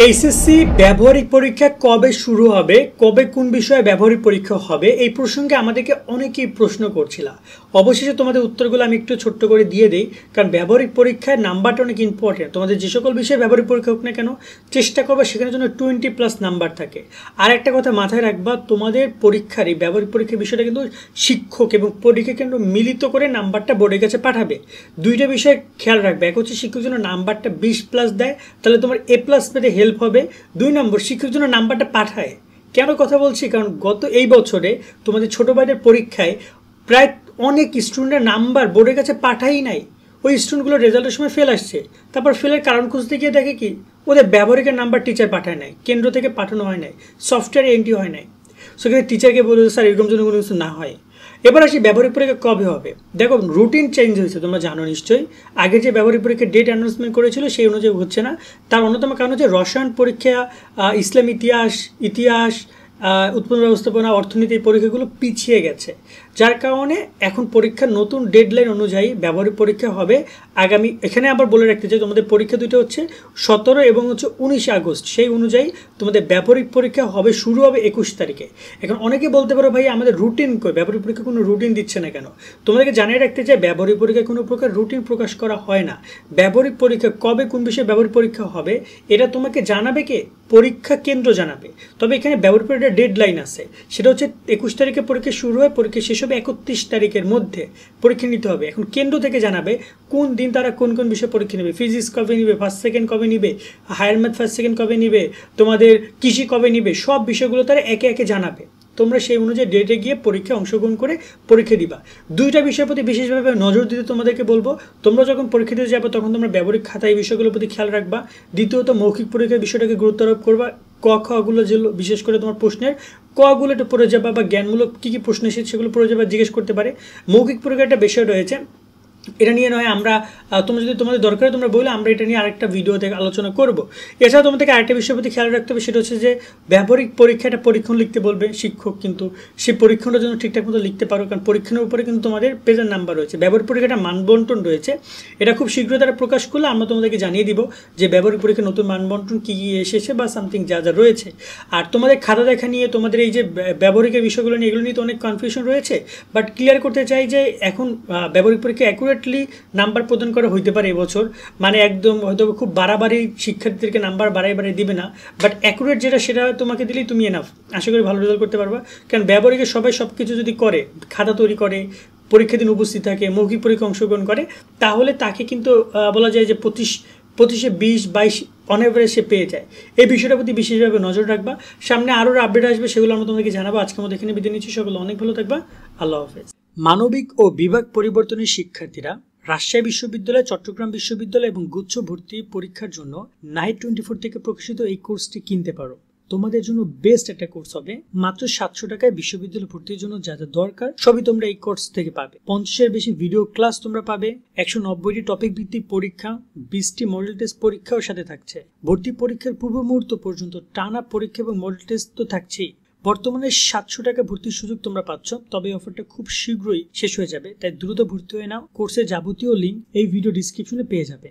HSC ব্যবহারিক পরীক্ষা কবে শুরু হবে, কবে কোন বিষয়ে ব্যবহারিক পরীক্ষা হবে, এই প্রসঙ্গে আমাদেরকে অনেকেই প্রশ্ন করছিল। অবশেষে তোমাদের উত্তরগুলো আমি একটু ছোট্ট করে দিয়ে দিই, কারণ ব্যবহারিক পরীক্ষায় নাম্বারটা অনেক ইম্পর্টেন্ট। তোমাদের যে সকল বিষয়ে ব্যবহারিক পরীক্ষা হোক না কেন, চেষ্টা করবে সেখানে যেন 20+ নাম্বার থাকে। আর একটা কথা মাথায় রাখবা, তোমাদের পরীক্ষার এই ব্যবহারিক পরীক্ষার বিষয়টা কিন্তু শিক্ষক এবং পরীক্ষা কেন্দ্র মিলিত করে নাম্বারটা বোর্ডের কাছে পাঠাবে। দুইটা বিষয়ে খেয়াল রাখবে, এক হচ্ছে শিক্ষক যেন নাম্বারটা 20+ দেয়, তাহলে তোমার A+ পেতে হেল্প হবে। 2 নম্বর, শিক্ষক যেন নাম্বারটা পাঠায়। কেন কথা বলছি, কারণ এই বছরে তোমাদের ছোট ভাইদের পরীক্ষায় প্রায় অনেক স্টুডেন্টের নাম্বার বোর্ডের কাছে পাঠাই নাই। ওই স্টুডেন্টগুলো রেজাল্টের সময় ফেল আসছে, তারপর ফেলের কারণ খুঁজতে গিয়ে দেখে কি ওদের ব্যবহারিকের নাম্বার টিচার পাঠায় নাই, কেন্দ্র থেকে পাঠানো হয় নাই, সফটওয়্যারে এন্ট্রি হয় নাই। সেখানে টিচারকে বলে স্যার এরকম যেন কোনো কিছু না হয়। এবার আসি ব্যবহারিক পরীক্ষা কবে হবে। দেখো, রুটিন চেঞ্জ হয়েছে, তোমরা জানো নিশ্চয়ই। আগে যে ব্যবহারিক পরীক্ষার ডেট অ্যানাউন্সমেন্ট করেছিল সেই অনুযায়ী হচ্ছে না। তার অন্যতম কারণ হচ্ছে রসায়ন পরীক্ষা, ইসলাম ইতিহাস, উৎপন্ন ব্যবস্থাপনা, অর্থনীতি পরীক্ষাগুলো পিছিয়ে গেছে, যার কারণে এখন পরীক্ষার নতুন ডেডলাইন অনুযায়ী ব্যবহারিক পরীক্ষা হবে আগামী। এখানে আবার বলে রাখতে চাই, তোমাদের পরীক্ষা দুটো হচ্ছে 17 এবং 19 আগস্ট। সেই অনুযায়ী তোমাদের ব্যবহারিক পরীক্ষা হবে, শুরু হবে 21 তারিখে। এখন অনেকে বলতে পারো ভাই আমাদের রুটিন কই, ব্যবহারিক পরীক্ষা কোনো রুটিন দিচ্ছে না কেন। তোমাদেরকে জানিয়ে রাখতে চাই, ব্যবহারিক পরীক্ষায় কোনো প্রকার রুটিন প্রকাশ করা হয় না। ব্যবহারিক পরীক্ষা কবে কোন বিষয়ে ব্যবহারিক পরীক্ষা হবে এটা তোমাকে জানাবে কে, পরীক্ষা কেন্দ্র জানাবে। তবে এখানে ব্যবহারিক পরীক্ষার ডেডলাইন আছে, সেটা হচ্ছে 21 তারিখে পরীক্ষা শুরু হয়, পরীক্ষা শেষ হবে 31 তারিখের মধ্যে পরীক্ষা নিতে হবে। এখন কেন্দ্র থেকে জানাবে কোন দিন তারা কোন কোন বিষয়ে পরীক্ষা নেবে, ফিজিক্স কবে নিবে, ফার্স্ট সেকেন্ড কবে নিবে, হায়ার ম্যাথ ফার্স্ট সেকেন্ড কবে নিবে, তোমাদের কৃষি কবে নিবে, সব বিষয়গুলো তারা একে একে জানাবে। তোমরা সেই অনুযায়ী ডেটে গিয়ে পরীক্ষায় অংশগ্রহণ করে পরীক্ষা দিবা। দুইটা বিষয়ের প্রতি বিশেষভাবে নজর দিতে তোমাদেরকে বলবো। তোমরা যখন পরীক্ষা দিতে যাবে তখন তোমরা ব্যবহারিক খাতা এই বিষয়গুলোর প্রতি খেয়াল রাখবা। দ্বিতীয়ত, মৌখিক পরীক্ষার বিষয়টাকে গুরুত্ব আরোপ করবা। খগুলো যেগুলো বিশেষ করে তোমার প্রশ্নের কগুলো একটু পড়ে যাবা, বা জ্ঞানমূলক কী কী প্রশ্ন এসেছে সেগুলো পড়ে যাবা, জিজ্ঞেস করতে পারে। মৌখিক পরীক্ষার একটা বিষয় রয়েছে, এটা নিয়ে নয় আমরা তোমরা যদি তোমাদের দরকার তোমরা বলে আমরা এটা নিয়ে আরেকটা ভিডিওতে আলোচনা করব। এছাড়া তোমাদেরকে আরেকটা বিষয়ের প্রতি খেয়াল রাখতে হবে, সেটা হচ্ছে যে ব্যবহারিক পরীক্ষাটা পরীক্ষণ লিখতে বলবে শিক্ষক, কিন্তু সেই পরীক্ষণটা যেন ঠিকঠাক মতো লিখতে পারো, কারণ পরীক্ষণের উপরে কিন্তু তোমাদের পেজের নাম্বার রয়েছে। ব্যবহারিক পরীক্ষাটা মানবন্টন রয়েছে, এটা খুব শীঘ্রই তারা প্রকাশ করলে আমরা তোমাদেরকে জানিয়ে দিব যে ব্যবহারিক পরীক্ষার নতুন মানবন্টন কী কী এসেছে বা সামথিং যা যা রয়েছে। আর তোমাদের খাতা দেখা নিয়ে, তোমাদের এই যে ব্যবহারিকের বিষয়গুলো নিয়ে, এগুলো নিয়ে তো অনেক কনফিউশন রয়েছে, বাট ক্লিয়ার করতে চাই যে এখন ব্যবহারিক পরীক্ষা অ্যাকুরেটলি নাম্বার প্রদান করা হইতে পারে এবছর। মানে একদম হয়তো খুব বাড়াবাড়ি শিক্ষার্থীদেরকে নাম্বার বাড়াই দিবে না, বাট অ্যাকুরেট যেটা সেটা তোমাকে দিলেই তুমি এনাফ, আশা করি ভালো রেজাল্ট করতে পারবা। কারণ ব্যবহারিকে সবাই সব কিছু যদি করে, খাতা তৈরি করে, পরীক্ষা দিন উপস্থিত থাকে, মৌখিক পরীক্ষা অংশগ্রহণ করে, তাহলে তাকে কিন্তু বলা যায় যে 25-এ 20-22 অন এভারেজ সে পেয়ে যায়। এই বিষয়টার প্রতি বিশেষভাবে নজর রাখবা। সামনে আরও আপডেট আসবে, সেগুলো আমরা তোমাদেরকে জানাবো। আজকের মধ্যে এখানে বিদায় নিচ্ছি, সকলে অনেক ভালো থাকবা, আল্লাহ হাফেজ। মানবিক ও বিভাগ পরিবর্তনের শিক্ষার্থীরা রাজশাহী বিশ্ববিদ্যালয়, চট্টগ্রাম বিশ্ববিদ্যালয় এবং গুচ্ছ ভর্তি পরীক্ষার জন্য নাইট 24 থেকে প্রকাশিত এই কোর্সটি কিনতে পারো। তোমাদের জন্য বেস্ট একটা কোর্স হবে। মাত্র 700 টাকায় বিশ্ববিদ্যালয় ভর্তির জন্য যা যা দরকার সবই তোমরা এই কোর্স থেকে পাবে। 50-এর বেশি ভিডিও ক্লাস তোমরা পাবে, 190টি টপিক ভিত্তিক পরীক্ষা, 20টি মডেল টেস্ট পরীক্ষাও সাথে থাকছে। ভর্তি পরীক্ষার পূর্ব মুহূর্ত পর্যন্ত টানা পরীক্ষা এবং মডেল টেস্ট তো থাকছেই। বর্তমানে 700 টাকা ভর্তির সুযোগ তোমরা পাচ্ছ, তবে অফারটা খুব শীঘ্রই শেষ হয়ে যাবে, তাই দ্রুত ভর্তি হয়ে নাও। কোর্সের যাবতীয় লিঙ্ক এই ভিডিও ডিসক্রিপশনে পেয়ে যাবে।